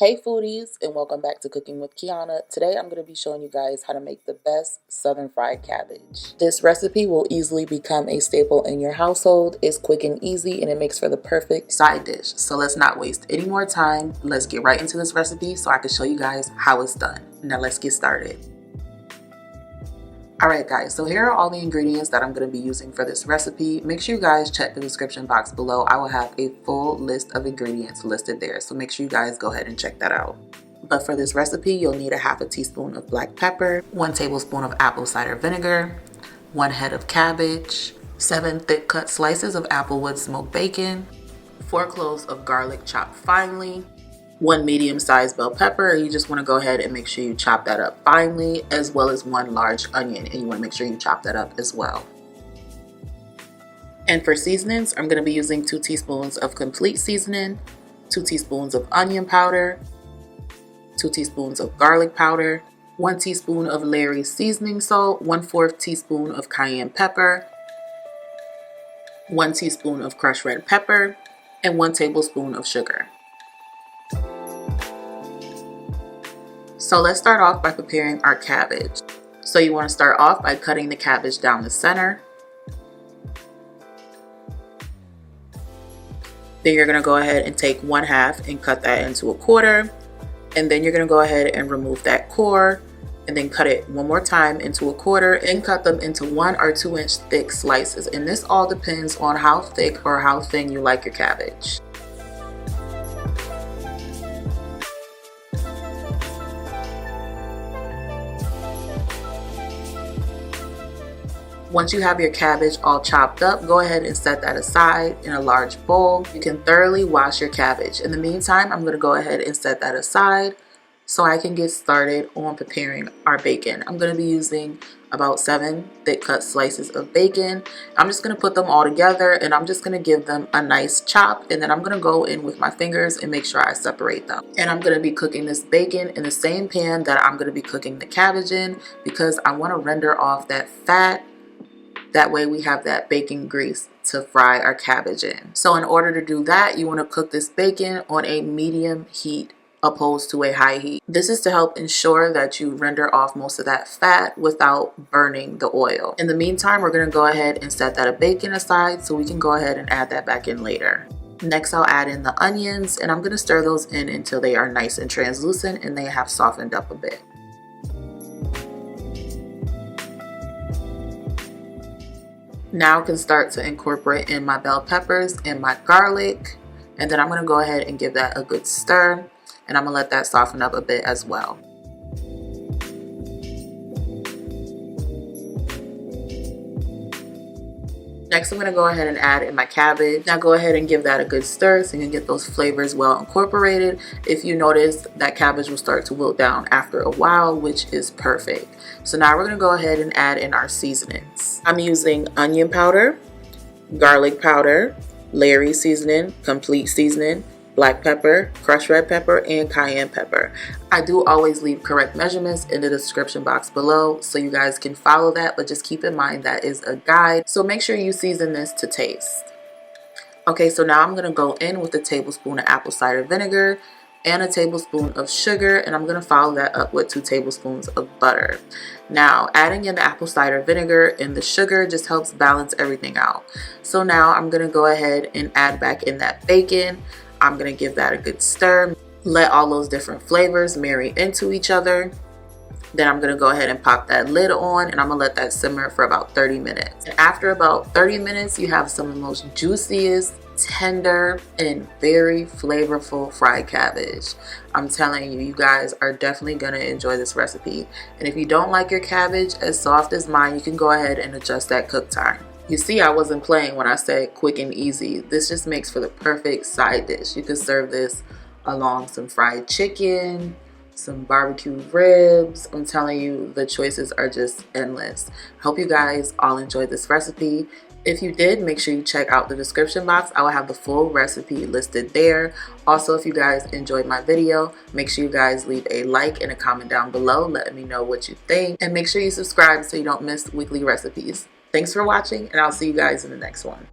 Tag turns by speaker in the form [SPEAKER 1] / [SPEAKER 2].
[SPEAKER 1] Hey foodies, and welcome back to Cooking with Kiana. Today I'm going to be showing you guys how to make the best southern fried cabbage. This recipe will easily become a staple in your household. It's quick and easy and it makes for the perfect side dish. So let's not waste any more time. Let's get right into this recipe so I can show you guys how it's done. Now let's get started. Alright guys, so here are all the ingredients that I'm going to be using for this recipe. Make sure you guys check the description box below. I will have a full list of ingredients listed there, so make sure you guys go ahead and check that out. But for this recipe, you'll need a half a teaspoon of black pepper, 1 tablespoon of apple cider vinegar, 1 head of cabbage, 7 thick cut slices of applewood smoked bacon, 4 cloves of garlic chopped finely, 1 medium-sized bell pepper. You just want to go ahead and make sure you chop that up finely, as well as 1 large onion, and you want to make sure you chop that up as well. And for seasonings, I'm going to be using 2 teaspoons of complete seasoning, 2 teaspoons of onion powder, 2 teaspoons of garlic powder, 1 teaspoon of Lawrys seasoning salt, 1/4 teaspoon of cayenne pepper, 1 teaspoon of crushed red pepper, and 1 tablespoon of sugar. So let's start off by preparing our cabbage. So you want to start off by cutting the cabbage down the center. Then you're going to go ahead and take 1/2 and cut that into a quarter. And then you're going to go ahead and remove that core and then cut it one more time into a quarter and cut them into 1 or 2 inch thick slices. And this all depends on how thick or how thin you like your cabbage. Once you have your cabbage all chopped up, go ahead and set that aside in a large bowl. You can thoroughly wash your cabbage. In the meantime, I'm going to go ahead and set that aside so I can get started on preparing our bacon. I'm going to be using about 7 thick cut slices of bacon. I'm just going to put them all together and I'm just going to give them a nice chop, and then I'm going to go in with my fingers and make sure I separate them. And I'm going to be cooking this bacon in the same pan that I'm going to be cooking the cabbage in, because I want to render off that fat. That way we have that bacon grease to fry our cabbage in. So in order to do that, you want to cook this bacon on a medium heat opposed to a high heat. This is to help ensure that you render off most of that fat without burning the oil. In the meantime, we're going to go ahead and set that bacon aside so we can go ahead and add that back in later. Next, I'll add in the onions, and I'm going to stir those in until they are nice and translucent and they have softened up a bit. Now I can start to incorporate in my bell peppers and my garlic, and then I'm going to go ahead and give that a good stir, and I'm going to let that soften up a bit as well. Next, I'm going to go ahead and add in my cabbage. Now go ahead and give that a good stir so you can get those flavors well incorporated. If you notice, that cabbage will start to wilt down after a while, which is perfect. So now we're going to go ahead and add in our seasonings. I'm using onion powder, garlic powder, Lawrys seasoning, complete seasoning, black pepper, crushed red pepper, and cayenne pepper. I do always leave correct measurements in the description box below so you guys can follow that, but just keep in mind that is a guide, so make sure you season this to taste. Okay, so now I'm going to go in with a tablespoon of apple cider vinegar and a tablespoon of sugar, and I'm going to follow that up with 2 tablespoons of butter. Now adding in the apple cider vinegar and the sugar just helps balance everything out. So now I'm going to go ahead and add back in that bacon. I'm going to give that a good stir, let all those different flavors marry into each other. Then I'm going to go ahead and pop that lid on, and I'm going to let that simmer for about 30 minutes. And after about 30 minutes, you have some of the most juiciest, tender, and very flavorful fried cabbage. I'm telling you, you guys are definitely going to enjoy this recipe. And if you don't like your cabbage as soft as mine, you can go ahead and adjust that cook time. You see, I wasn't playing when I said quick and easy. This just makes for the perfect side dish. You can serve this along some fried chicken, some barbecue ribs. I'm telling you, the choices are just endless. I hope you guys all enjoyed this recipe. If you did, make sure you check out the description box. I will have the full recipe listed there. Also, if you guys enjoyed my video, make sure you guys leave a like and a comment down below letting me know what you think. And make sure you subscribe so you don't miss weekly recipes. Thanks for watching, and I'll see you guys in the next one.